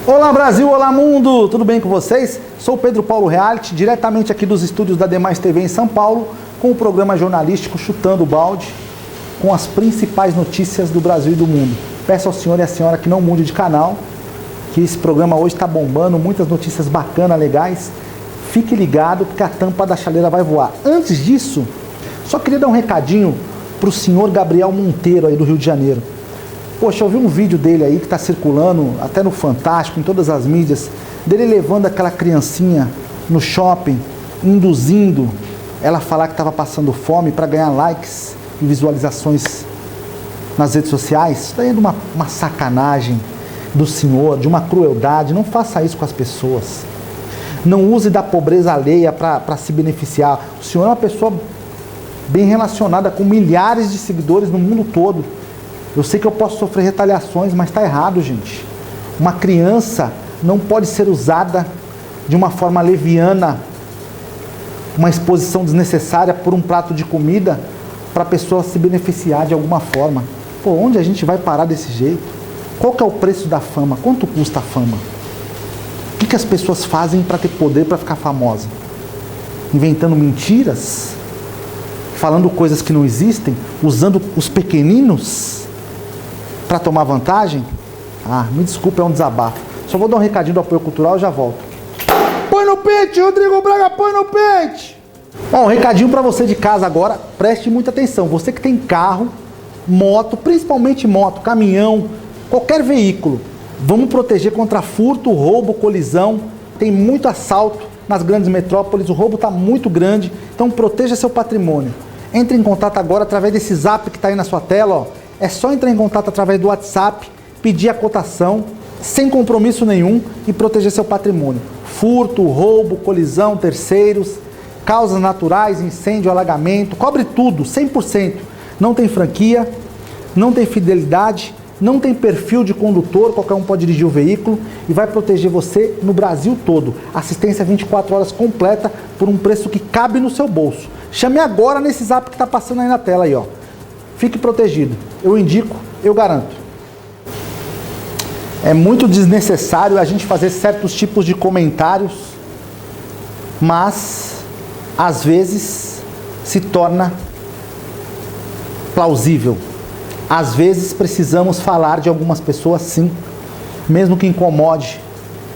Olá Brasil, olá mundo, tudo bem com vocês? Sou Pedro Paulo Reality, diretamente aqui dos estúdios da Demais TV em São Paulo, com o programa jornalístico Chutando o Balde, com as principais notícias do Brasil e do mundo. Peço ao senhor e à senhora que não mude de canal, que esse programa hoje está bombando, muitas notícias bacanas, legais. Fique ligado porque a tampa da chaleira vai voar. Antes disso, só queria dar um recadinho para o senhor Gabriel Monteiro aí do Rio de Janeiro. Poxa, eu vi um vídeo dele aí que está circulando, até no Fantástico, em todas as mídias, dele levando aquela criancinha no shopping, induzindo ela a falar que estava passando fome para ganhar likes e visualizações nas redes sociais. Isso daí é de uma sacanagem do senhor, de uma crueldade. Não faça isso com as pessoas. Não use da pobreza alheia para se beneficiar. O senhor é uma pessoa bem relacionada com milhares de seguidores no mundo todo. Eu sei que eu posso sofrer retaliações, mas está errado, gente. Uma criança não pode ser usada de uma forma leviana, uma exposição desnecessária por um prato de comida para a pessoa se beneficiar de alguma forma. Pô, onde a gente vai parar desse jeito? Qual que é o preço da fama? Quanto custa a fama? O que as pessoas fazem para ter poder, para ficar famosa? Inventando mentiras? Falando coisas que não existem? Usando os pequeninos para tomar vantagem? Ah, me desculpa, é um desabafo. Só vou dar um recadinho do apoio cultural e já volto. Põe no pente, Rodrigo Braga, põe no pente! Bom, um recadinho para você de casa agora, preste muita atenção. Você que tem carro, moto, principalmente moto, caminhão, qualquer veículo, vamos proteger contra furto, roubo, colisão. Tem muito assalto nas grandes metrópoles, o roubo está muito grande, então proteja seu patrimônio. Entre em contato agora através desse zap que está aí na sua tela, ó. É só entrar em contato através do WhatsApp, pedir a cotação, sem compromisso nenhum e proteger seu patrimônio. Furto, roubo, colisão, terceiros, causas naturais, incêndio, alagamento, cobre tudo, 100%. Não tem franquia, não tem fidelidade, não tem perfil de condutor, qualquer um pode dirigir o veículo e vai proteger você no Brasil todo. Assistência 24 horas completa por um preço que cabe no seu bolso. Chame agora nesse zap que está passando aí na tela aí, ó. Fique protegido. Eu indico, eu garanto. É muito desnecessário a gente fazer certos tipos de comentários, mas às vezes se torna plausível. Às vezes precisamos falar de algumas pessoas sim, mesmo que incomode,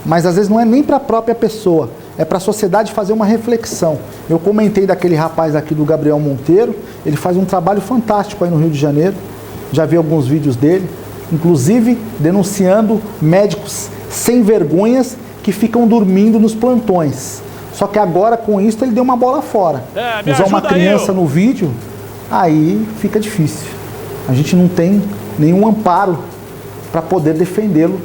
mas às vezes não é nem para a própria pessoa, é para a sociedade fazer uma reflexão. Eu comentei daquele rapaz aqui do Gabriel Monteiro, ele faz um trabalho fantástico aí no Rio de Janeiro, já vi alguns vídeos dele, inclusive denunciando médicos sem vergonhas que ficam dormindo nos plantões. Só que agora com isso ele deu uma bola fora. Usar uma criança no vídeo, aí fica difícil. A gente não tem nenhum amparo para poder defendê-lo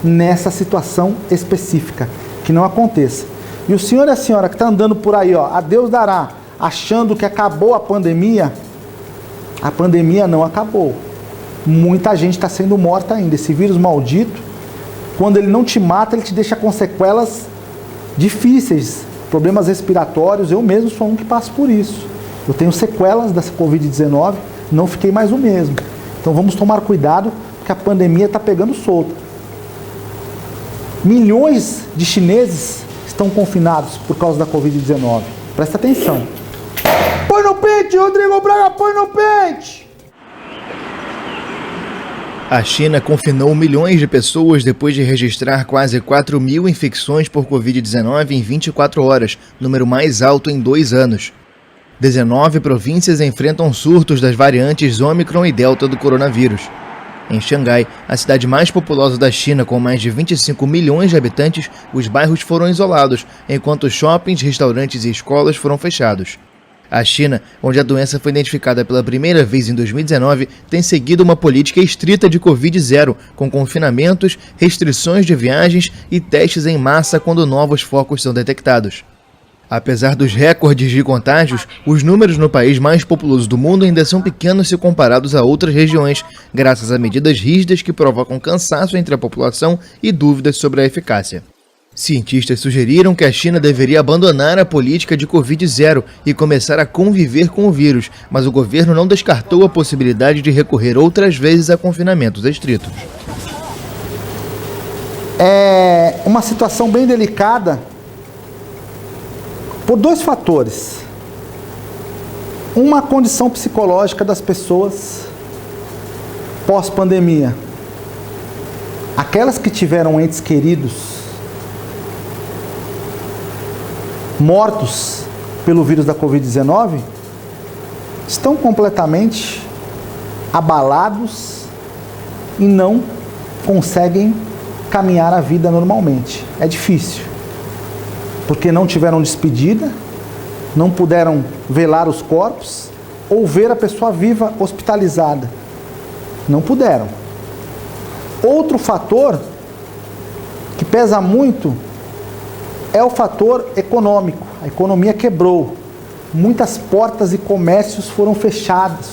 nessa situação específica, que não aconteça. E o senhor e a senhora que está andando por aí, ó, a Deus dará, achando que acabou a pandemia não acabou. Muita gente está sendo morta ainda. Esse vírus maldito, quando ele não te mata, ele te deixa com sequelas difíceis, problemas respiratórios. Eu mesmo sou um que passo por isso. Eu tenho sequelas dessa Covid-19, não fiquei mais o mesmo. Então vamos tomar cuidado, porque a pandemia está pegando solta. Milhões de chineses estão confinados por causa da Covid-19. Presta atenção. Põe no pente, Rodrigo Braga, põe no pente! A China confinou milhões de pessoas depois de registrar quase 4.000 infecções por Covid-19 em 24 horas, número mais alto em 2 anos. 19 províncias enfrentam surtos das variantes Ômicron e Delta do coronavírus. Em Xangai, a cidade mais populosa da China, com mais de 25 milhões de habitantes, os bairros foram isolados, enquanto shoppings, restaurantes e escolas foram fechados. A China, onde a doença foi identificada pela primeira vez em 2019, tem seguido uma política estrita de Covid-0, com confinamentos, restrições de viagens e testes em massa quando novos focos são detectados. Apesar dos recordes de contágios, os números no país mais populoso do mundo ainda são pequenos se comparados a outras regiões, graças a medidas rígidas que provocam cansaço entre a população e dúvidas sobre a eficácia. Cientistas sugeriram que a China deveria abandonar a política de Covid-0 e começar a conviver com o vírus, mas o governo não descartou a possibilidade de recorrer outras vezes a confinamentos estritos. É uma situação bem delicada por dois fatores. Uma condição psicológica das pessoas pós-pandemia. Aquelas que tiveram entes queridos mortos pelo vírus da Covid-19 estão completamente abalados e não conseguem caminhar a vida normalmente. É difícil, porque não tiveram despedida, não puderam velar os corpos ou ver a pessoa viva hospitalizada. Não puderam. Outro fator que pesa muito é o fator econômico. A economia quebrou. Muitas portas e comércios foram fechados.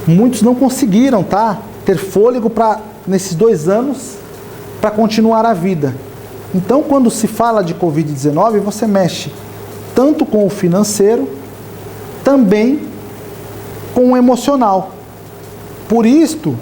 Muitos não conseguiram, ter fôlego nesses 2 anos para continuar a vida. Então, quando se fala de Covid-19, você mexe tanto com o financeiro, também com o emocional. Por isto,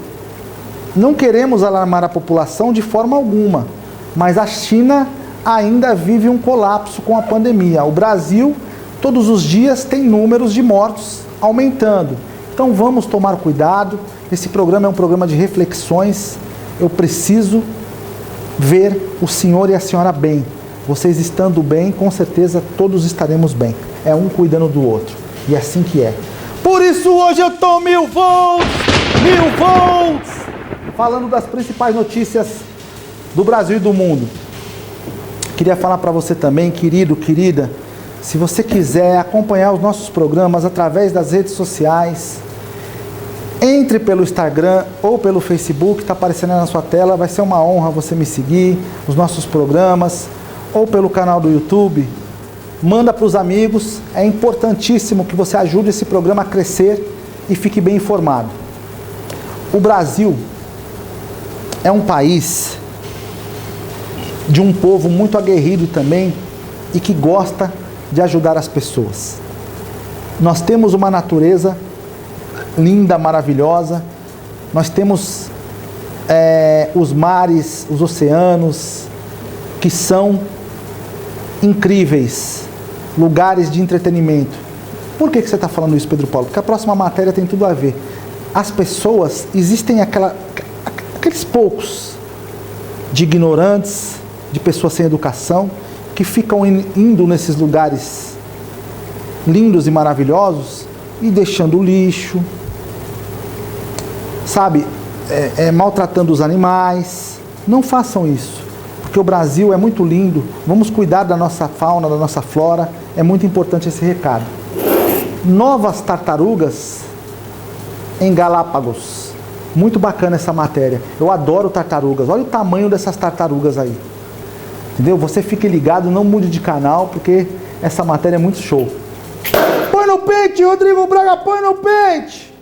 não queremos alarmar a população de forma alguma, mas a China ainda vive um colapso com a pandemia. O Brasil, todos os dias, tem números de mortos aumentando. Então vamos tomar cuidado. Esse programa é um programa de reflexões. Eu preciso ver o senhor e a senhora bem. Vocês estando bem, com certeza todos estaremos bem. É um cuidando do outro. E é assim que é. Por isso hoje eu tô 1000 volts! 1000 volts! Falando das principais notícias do Brasil e do mundo. Queria falar para você também, querido, querida, se você quiser acompanhar os nossos programas através das redes sociais, entre pelo Instagram ou pelo Facebook, está aparecendo aí na sua tela, vai ser uma honra você me seguir, os nossos programas, ou pelo canal do YouTube, manda para os amigos, é importantíssimo que você ajude esse programa a crescer e fique bem informado. O Brasil é um país de um povo muito aguerrido também e que gosta de ajudar as pessoas. Nós temos uma natureza linda, maravilhosa, nós temos os mares, os oceanos, que são incríveis, lugares de entretenimento. Por que você está falando isso, Pedro Paulo? Porque a próxima matéria tem tudo a ver. As pessoas, existem aqueles poucos de ignorantes, de pessoas sem educação, que ficam indo nesses lugares lindos e maravilhosos e deixando lixo, maltratando os animais. Não façam isso, porque o Brasil é muito lindo, vamos cuidar da nossa fauna, da nossa flora, é muito importante esse recado. Novas tartarugas em Galápagos, muito bacana essa matéria, eu adoro tartarugas, olha o tamanho dessas tartarugas aí, entendeu? Você fique ligado, não mude de canal, porque essa matéria é muito show. Põe no pente, Rodrigo Braga, põe no pente!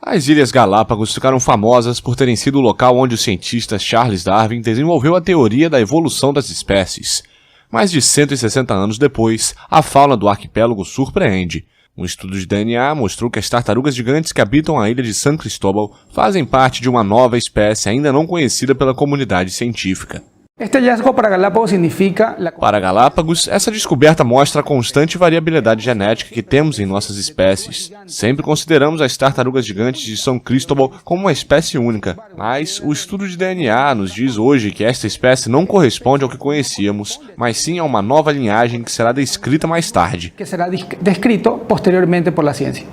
As Ilhas Galápagos ficaram famosas por terem sido o local onde o cientista Charles Darwin desenvolveu a teoria da evolução das espécies. Mais de 160 anos depois, a fauna do arquipélago surpreende. Um estudo de DNA mostrou que as tartarugas gigantes que habitam a ilha de San Cristóbal fazem parte de uma nova espécie ainda não conhecida pela comunidade científica. Este hallazgo para Galápagos significa... Para Galápagos, essa descoberta mostra a constante variabilidade genética que temos em nossas espécies. Sempre consideramos as tartarugas gigantes de São Cristóbal como uma espécie única, mas o estudo de DNA nos diz hoje que esta espécie não corresponde ao que conhecíamos, mas sim a uma nova linhagem que será descrita mais tarde. Que será descrito posteriormente por la ciência.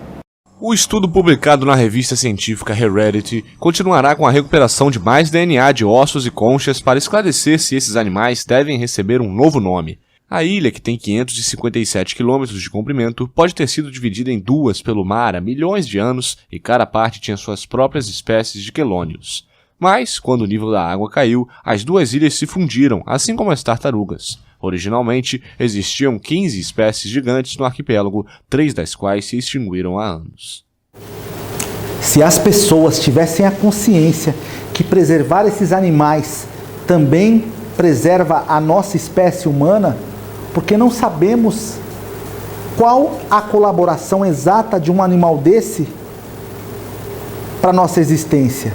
O estudo publicado na revista científica Heredity continuará com a recuperação de mais DNA de ossos e conchas para esclarecer se esses animais devem receber um novo nome. A ilha, que tem 557 km de comprimento, pode ter sido dividida em duas pelo mar há milhões de anos e cada parte tinha suas próprias espécies de quelônios. Mas, quando o nível da água caiu, as duas ilhas se fundiram, assim como as tartarugas. Originalmente, existiam 15 espécies gigantes no arquipélago, 3 das quais se extinguiram há anos. Se as pessoas tivessem a consciência que preservar esses animais também preserva a nossa espécie humana, porque não sabemos qual a colaboração exata de um animal desse para a nossa existência.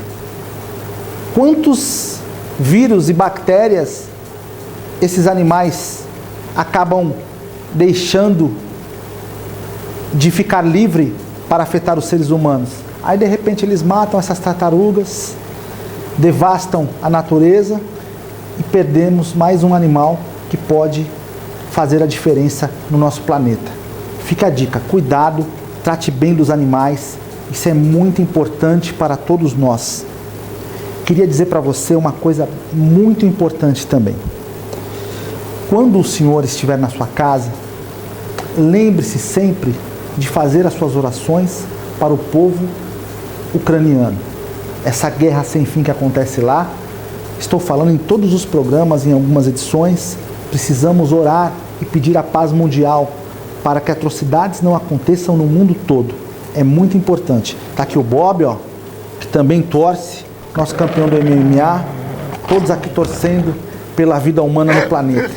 quantos vírus e bactérias esses animais acabam deixando de ficar livre para afetar os seres humanos. Aí de repente eles matam essas tartarugas, devastam a natureza e perdemos mais um animal que pode fazer a diferença no nosso planeta. Fica a dica, cuidado, trate bem dos animais, isso é muito importante para todos nós. Queria dizer para você uma coisa muito importante também. Quando o Senhor estiver na sua casa, lembre-se sempre de fazer as suas orações para o povo ucraniano. Essa guerra sem fim que acontece lá, estou falando em todos os programas, em algumas edições, precisamos orar e pedir a paz mundial para que atrocidades não aconteçam no mundo todo. É muito importante. Está aqui o Bob, ó, que também torce, nosso campeão do MMA, todos aqui torcendo pela vida humana no planeta.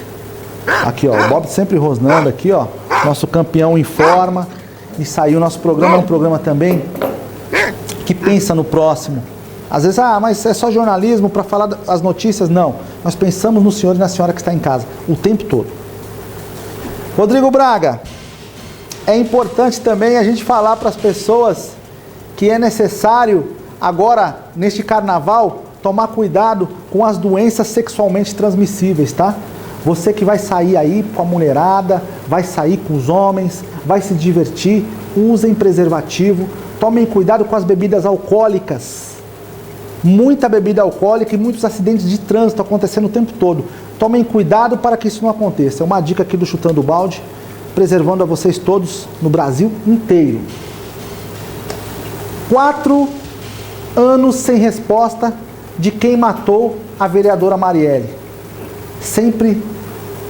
Aqui, ó, o Bob sempre rosnando aqui, ó, nosso campeão em forma. E saiu nosso programa, é um programa também que pensa no próximo. Às vezes, mas é só jornalismo para falar as notícias. Não, nós pensamos no senhor e na senhora que está em casa, o tempo todo. Rodrigo Braga, é importante também a gente falar para as pessoas que é necessário, agora, neste carnaval, tomar cuidado com as doenças sexualmente transmissíveis, tá? Você que vai sair aí com a mulherada, vai sair com os homens, vai se divertir, usem preservativo, tomem cuidado com as bebidas alcoólicas. Muita bebida alcoólica e muitos acidentes de trânsito acontecendo o tempo todo. Tomem cuidado para que isso não aconteça. É uma dica aqui do Chutando o Balde, preservando a vocês todos no Brasil inteiro. 4 anos sem resposta de quem matou a vereadora Marielle. Sempre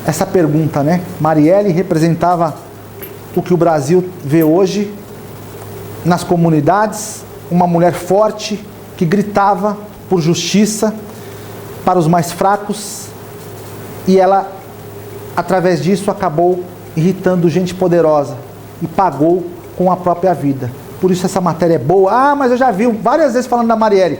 essa pergunta, né? Marielle representava o que o Brasil vê hoje nas comunidades, uma mulher forte que gritava por justiça para os mais fracos e ela, através disso, acabou irritando gente poderosa e pagou com a própria vida. Por isso essa matéria é boa. Mas eu já vi várias vezes falando da Marielle.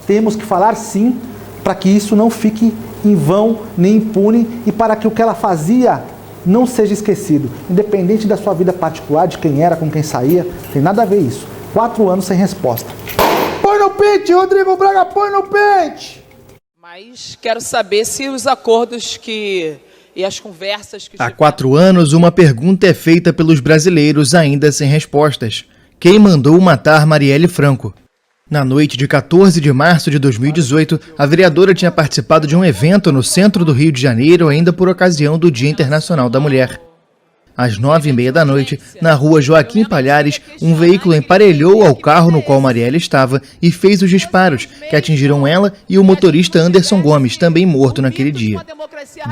Temos que falar sim, para que isso não fique em vão, nem impune, e para que o que ela fazia não seja esquecido. Independente da sua vida particular, de quem era, com quem saía, tem nada a ver isso. 4 anos sem resposta. Põe no pente, Rodrigo Braga, põe no pente! Mas quero saber se os acordos e as conversas que... Há 4 anos, uma pergunta é feita pelos brasileiros ainda sem respostas. Quem mandou matar Marielle Franco? Na noite de 14 de março de 2018, a vereadora tinha participado de um evento no centro do Rio de Janeiro, ainda por ocasião do Dia Internacional da Mulher. Às 9h30 da noite, na rua Joaquim Palhares, um veículo emparelhou ao carro no qual Marielle estava e fez os disparos, que atingiram ela e o motorista Anderson Gomes, também morto naquele dia.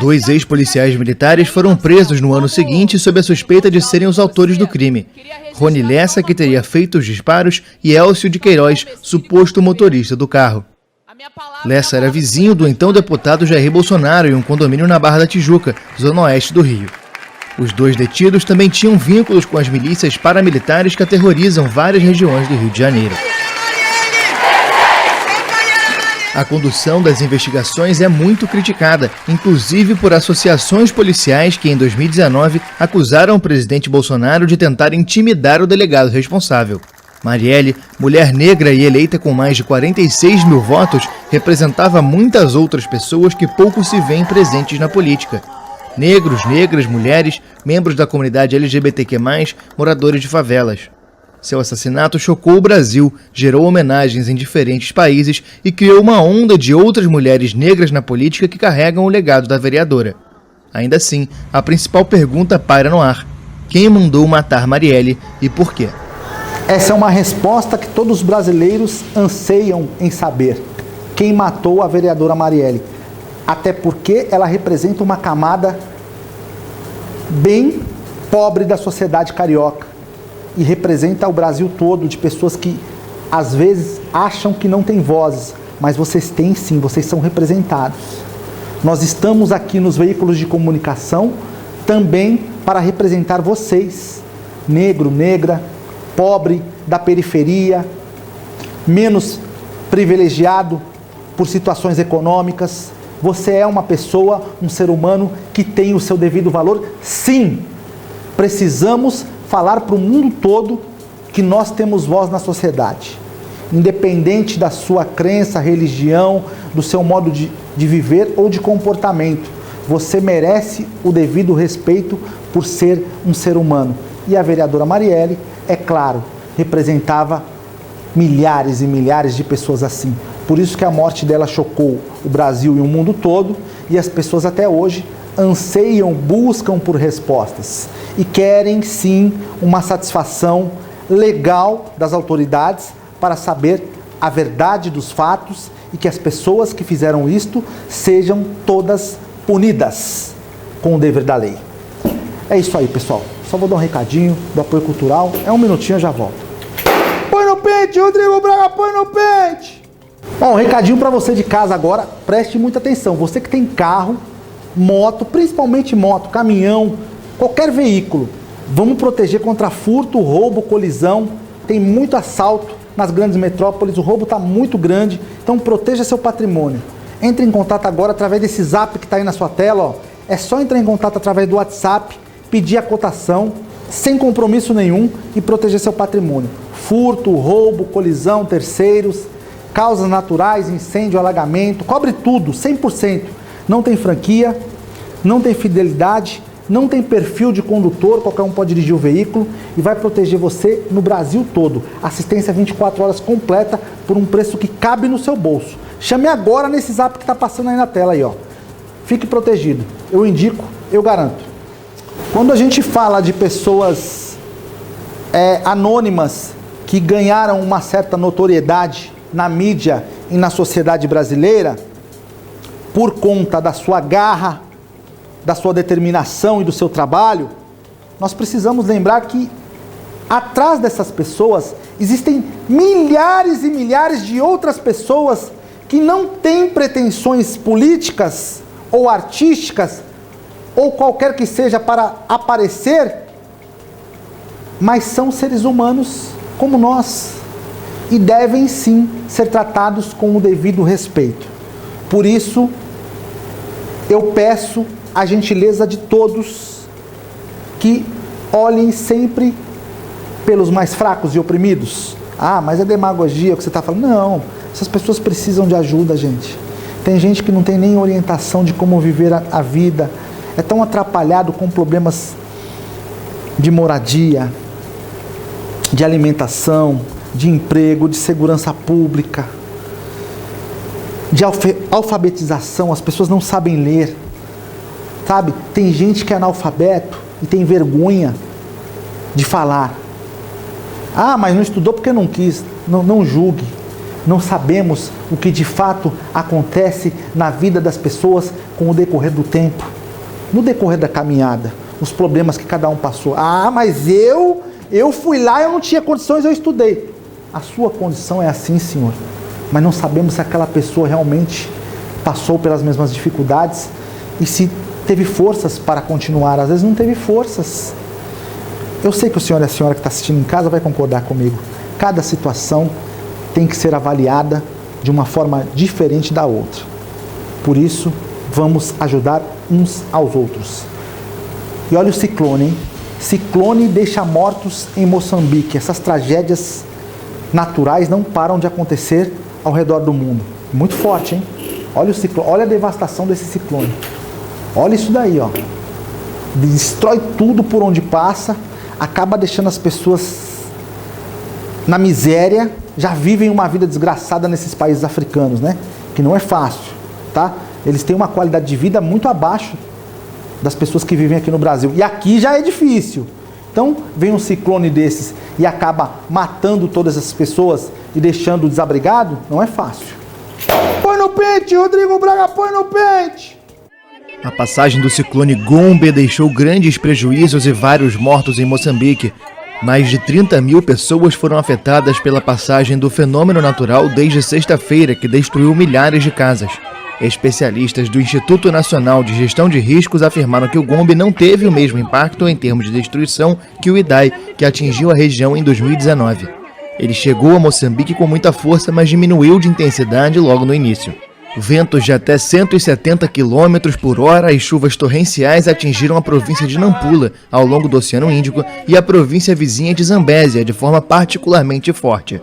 2 ex-policiais militares foram presos no ano seguinte sob a suspeita de serem os autores do crime. Rony Lessa, que teria feito os disparos, e Elcio de Queiroz, suposto motorista do carro. Lessa era vizinho do então deputado Jair Bolsonaro em um condomínio na Barra da Tijuca, zona oeste do Rio. Os 2 detidos também tinham vínculos com as milícias paramilitares que aterrorizam várias regiões do Rio de Janeiro. A condução das investigações é muito criticada, inclusive por associações policiais que, em 2019, acusaram o presidente Bolsonaro de tentar intimidar o delegado responsável. Marielle, mulher negra e eleita com mais de 46 mil votos, representava muitas outras pessoas que pouco se veem presentes na política. Negros, negras, mulheres, membros da comunidade LGBTQ+, moradores de favelas. Seu assassinato chocou o Brasil, gerou homenagens em diferentes países e criou uma onda de outras mulheres negras na política que carregam o legado da vereadora. Ainda assim, a principal pergunta paira no ar: quem mandou matar Marielle e por quê? Essa é uma resposta que todos os brasileiros anseiam em saber. Quem matou a vereadora Marielle? Até porque ela representa uma camada bem pobre da sociedade carioca e representa o Brasil todo, de pessoas que às vezes acham que não têm vozes, mas vocês têm sim, vocês são representados. Nós estamos aqui nos veículos de comunicação também para representar vocês, negro, negra, pobre, da periferia, menos privilegiado por situações econômicas. Você é uma pessoa, um ser humano que tem o seu devido valor. Sim, precisamos falar para o mundo todo que nós temos voz na sociedade. Independente da sua crença, religião, do seu modo de viver ou de comportamento. Você merece o devido respeito por ser um ser humano. E a vereadora Marielle, é claro, representava milhares e milhares de pessoas assim. Por isso que a morte dela chocou o Brasil e o mundo todo, e as pessoas até hoje anseiam, buscam por respostas e querem sim uma satisfação legal das autoridades para saber a verdade dos fatos e que as pessoas que fizeram isto sejam todas punidas com o dever da lei. É isso aí, pessoal. Só vou dar um recadinho do apoio cultural. É um minutinho, eu já volto. Põe no pente, Rodrigo Braga, põe no pente! Bom, um recadinho para você de casa agora, preste muita atenção. Você que tem carro, moto, principalmente moto, caminhão, qualquer veículo, vamos proteger contra furto, roubo, colisão. Tem muito assalto nas grandes metrópoles, o roubo está muito grande, então proteja seu patrimônio. Entre em contato agora através desse zap que está aí na sua tela, ó. É só entrar em contato através do WhatsApp, pedir a cotação, sem compromisso nenhum e proteger seu patrimônio. Furto, roubo, colisão, terceiros, causas naturais, incêndio, alagamento, cobre tudo, 100%. Não tem franquia, não tem fidelidade, não tem perfil de condutor, qualquer um pode dirigir o veículo e vai proteger você no Brasil todo. Assistência 24 horas completa por um preço que cabe no seu bolso. Chame agora nesse zap que está passando aí na tela aí, ó. Fique protegido. Eu indico, eu garanto. Quando a gente fala de pessoas anônimas que ganharam uma certa notoriedade na mídia e na sociedade brasileira, por conta da sua garra, da sua determinação e do seu trabalho, nós precisamos lembrar que atrás dessas pessoas existem milhares e milhares de outras pessoas que não têm pretensões políticas ou artísticas ou qualquer que seja para aparecer, mas são seres humanos como nós e devem sim ser tratados com o devido respeito. Por isso, eu peço a gentileza de todos que olhem sempre pelos mais fracos e oprimidos. Ah, mas é demagogia o que você está falando. Não, essas pessoas precisam de ajuda, gente. Tem gente que não tem nem orientação de como viver a vida, é tão atrapalhado com problemas de moradia, de alimentação, de emprego, de segurança pública, de alfabetização. As pessoas não sabem ler, sabe? Tem gente que é analfabeto e tem vergonha de falar. Ah, mas não estudou porque não quis. Não julgue. Não sabemos o que de fato acontece na vida das pessoas com o decorrer do tempo, no decorrer da caminhada, os problemas que cada um passou. Ah, mas eu fui lá, eu não tinha condições, eu estudei. A sua condição é assim, senhor, mas não sabemos se aquela pessoa realmente passou pelas mesmas dificuldades e se teve forças para continuar. Às vezes não teve forças. Eu sei que o senhor e a senhora que está assistindo em casa vai concordar comigo. Cada situação tem que ser avaliada de uma forma diferente da outra. Por isso, vamos ajudar uns aos outros. E olha o ciclone, hein? Ciclone deixa mortos em Moçambique. Essas tragédias naturais não param de acontecer ao redor do mundo. Muito forte, hein? Olha o ciclone, olha a devastação desse ciclone. Olha isso daí, ó. Destrói tudo por onde passa, acaba deixando as pessoas na miséria, já vivem uma vida desgraçada nesses países africanos, né? Que não é fácil, tá? Eles têm uma qualidade de vida muito abaixo das pessoas que vivem aqui no Brasil. E aqui já é difícil. Então, vem um ciclone desses e acaba matando todas essas pessoas e deixando desabrigado, não é fácil. Põe no pente, Rodrigo Braga, põe no pente! A passagem do ciclone Gombe deixou grandes prejuízos e vários mortos em Moçambique. Mais de 30 mil pessoas foram afetadas pela passagem do fenômeno natural desde sexta-feira, que destruiu milhares de casas. Especialistas do Instituto Nacional de Gestão de Riscos afirmaram que o Gombe não teve o mesmo impacto em termos de destruição que o Idai, que atingiu a região em 2019. Ele chegou a Moçambique com muita força, mas diminuiu de intensidade logo no início. Ventos de até 170 km por hora e chuvas torrenciais atingiram a província de Nampula, ao longo do Oceano Índico, e a província vizinha de Zambésia, de forma particularmente forte.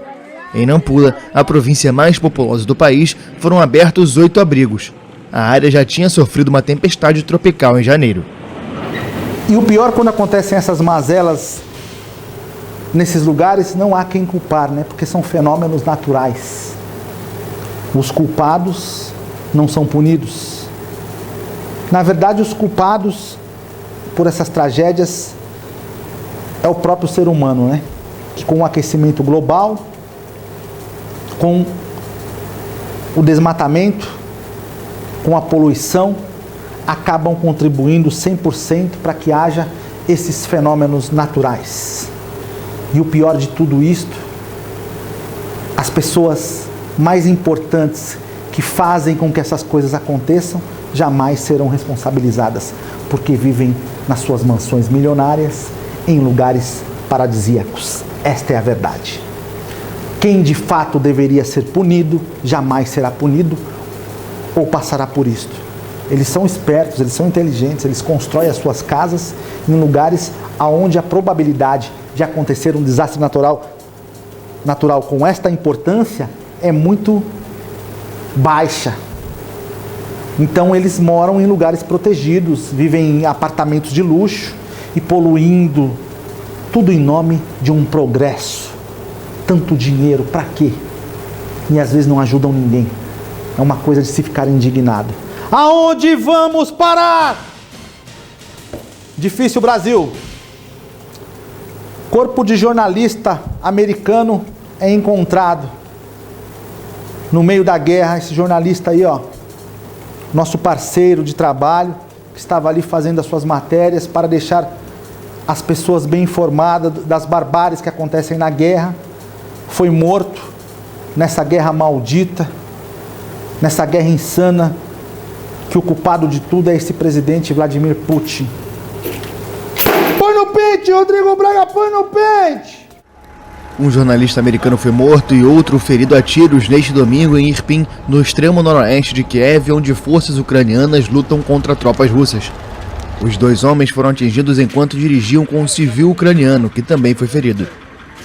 Em Nampula, a província mais populosa do país, foram abertos 8 abrigos. A área já tinha sofrido uma tempestade tropical em janeiro. E o pior, quando acontecem essas mazelas nesses lugares, não há quem culpar, né? Porque são fenômenos naturais. Os culpados não são punidos. Na verdade, os culpados por essas tragédias é o próprio ser humano, né? Que com o aquecimento global, com o desmatamento, com a poluição, acabam contribuindo 100% para que haja esses fenômenos naturais. E o pior de tudo isto, as pessoas mais importantes que fazem com que essas coisas aconteçam jamais serão responsabilizadas, porque vivem nas suas mansões milionárias, em lugares paradisíacos. Esta é a verdade. Quem de fato deveria ser punido, jamais será punido ou passará por isto. Eles são espertos, eles são inteligentes, eles constroem as suas casas em lugares onde a probabilidade de acontecer um desastre natural com esta importância é muito baixa. Então eles moram em lugares protegidos, vivem em apartamentos de luxo e poluindo, tudo em nome de um progresso. Tanto dinheiro, para quê? E às vezes não ajudam ninguém. É uma coisa de se ficar indignado. Aonde vamos parar? Difícil, Brasil. Corpo de jornalista americano é encontrado no meio da guerra. Esse jornalista aí, ó, nosso parceiro de trabalho, que estava ali fazendo as suas matérias para deixar as pessoas bem informadas das barbáries que acontecem na guerra, foi morto nessa guerra maldita, nessa guerra insana, que o culpado de tudo é esse presidente Vladimir Putin. Põe no pente, Rodrigo Braga, põe no pente! Um jornalista americano foi morto e outro ferido a tiros neste domingo em Irpin, no extremo noroeste de Kiev, onde forças ucranianas lutam contra tropas russas. Os 2 homens foram atingidos enquanto dirigiam com um civil ucraniano, que também foi ferido.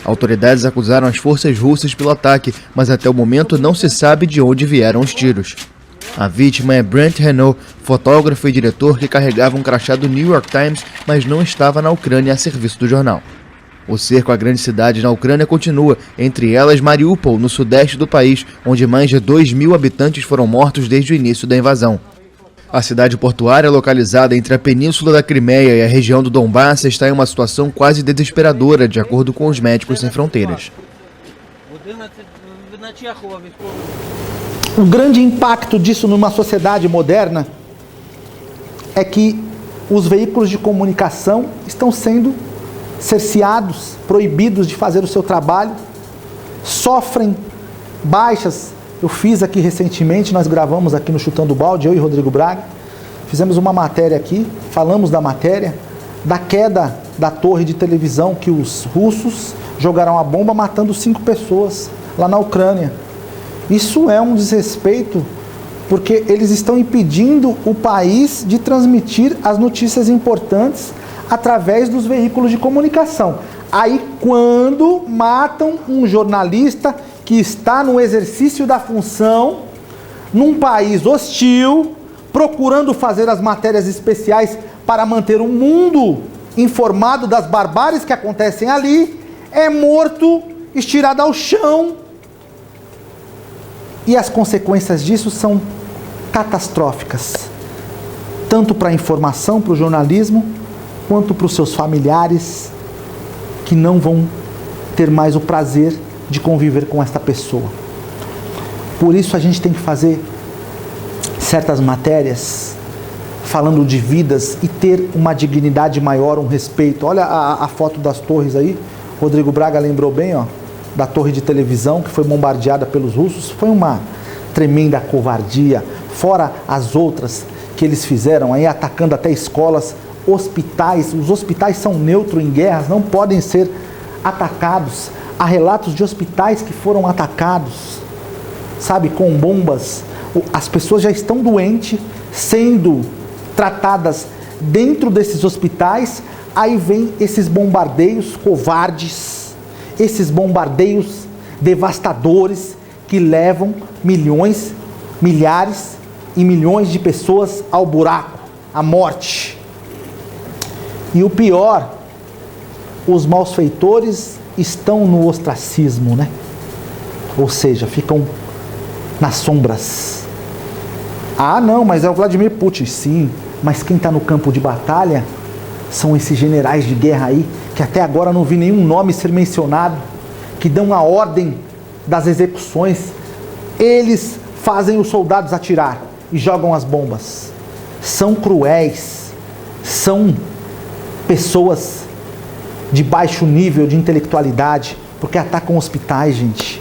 Autoridades acusaram as forças russas pelo ataque, mas até o momento não se sabe de onde vieram os tiros. A vítima é Brent Renault, fotógrafo e diretor que carregava um crachá do New York Times, mas não estava na Ucrânia a serviço do jornal. O cerco a grandes cidades na Ucrânia continua, entre elas Mariupol, no sudeste do país, onde mais de 2.000 habitantes foram mortos desde o início da invasão. A cidade portuária, localizada entre a península da Crimeia e a região do Donbass, está em uma situação quase desesperadora, de acordo com os Médicos Sem Fronteiras. O grande impacto disso numa sociedade moderna é que os veículos de comunicação estão sendo cerceados, proibidos de fazer o seu trabalho, sofrem baixas. Eu fiz aqui recentemente, nós gravamos aqui no Chutando o Balde, eu e Rodrigo Braga, fizemos uma matéria aqui, falamos da matéria, da queda da torre de televisão que os russos jogaram a bomba matando 5 pessoas lá na Ucrânia. Isso é um desrespeito, porque eles estão impedindo o país de transmitir as notícias importantes através dos veículos de comunicação. Aí, quando matam um jornalista que está no exercício da função, num país hostil, procurando fazer as matérias especiais para manter o mundo informado das barbáries que acontecem ali, é morto, estirado ao chão. E as consequências disso são catastróficas, tanto para a informação, para o jornalismo, quanto para os seus familiares, que não vão ter mais o prazer de conviver com esta pessoa. Por isso a gente tem que fazer certas matérias falando de vidas e ter uma dignidade maior, um respeito. Olha a foto das torres aí, Rodrigo Braga lembrou bem, ó, da torre de televisão que foi bombardeada pelos russos. Foi uma tremenda covardia, fora as outras que eles fizeram aí, atacando até escolas, hospitais. Os hospitais são neutros em guerras, não podem ser atacados. Há relatos de hospitais que foram atacados, sabe, com bombas. as pessoas já estão doentes, sendo tratadas dentro desses hospitais, aí vem esses bombardeios covardes, esses bombardeios devastadores que levam milhões, milhares e milhões de pessoas ao buraco, à morte. E o pior, os malfeitores estão no ostracismo, né? Ou seja, ficam nas sombras. Ah, não, mas é o Vladimir Putin. Sim, mas quem está no campo de batalha são esses generais de guerra aí, que até agora não vi nenhum nome ser mencionado, que dão a ordem das execuções. Eles fazem os soldados atirar e jogam as bombas. São cruéis, são pessoas de baixo nível de intelectualidade, porque atacam hospitais, gente.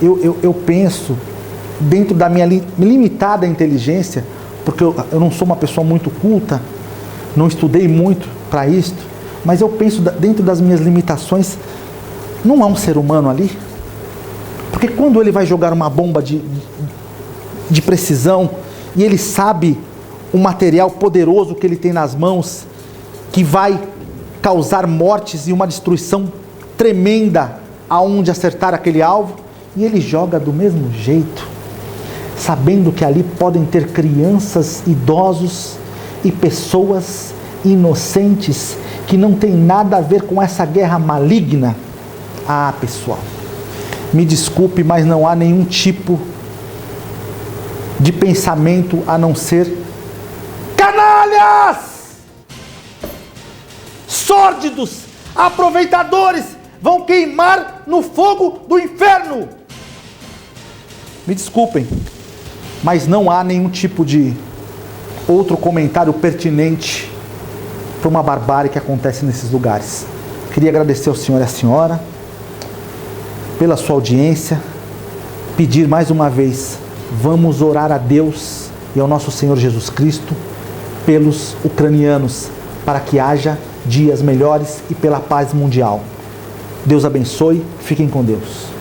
Eu penso, dentro da minha limitada inteligência, porque eu não sou uma pessoa muito culta, não estudei muito para isto, mas eu penso dentro das minhas limitações, não há um ser humano ali? Porque quando ele vai jogar uma bomba de precisão, e ele sabe o material poderoso que ele tem nas mãos, que vai causar mortes e uma destruição tremenda aonde acertar aquele alvo, e ele joga do mesmo jeito, sabendo que ali podem ter crianças, idosos e pessoas inocentes que não tem nada a ver com essa guerra maligna. Ah, pessoal, me desculpe, mas não há nenhum tipo de pensamento a não ser canalhas, sórdidos, aproveitadores, vão queimar no fogo do inferno. Me desculpem, mas não há nenhum tipo de outro comentário pertinente para uma barbárie que acontece nesses lugares. Queria agradecer ao senhor e à senhora pela sua audiência, pedir mais uma vez, vamos orar a Deus e ao nosso Senhor Jesus Cristo pelos ucranianos, para que haja dias melhores e pela paz mundial. Deus abençoe, fiquem com Deus.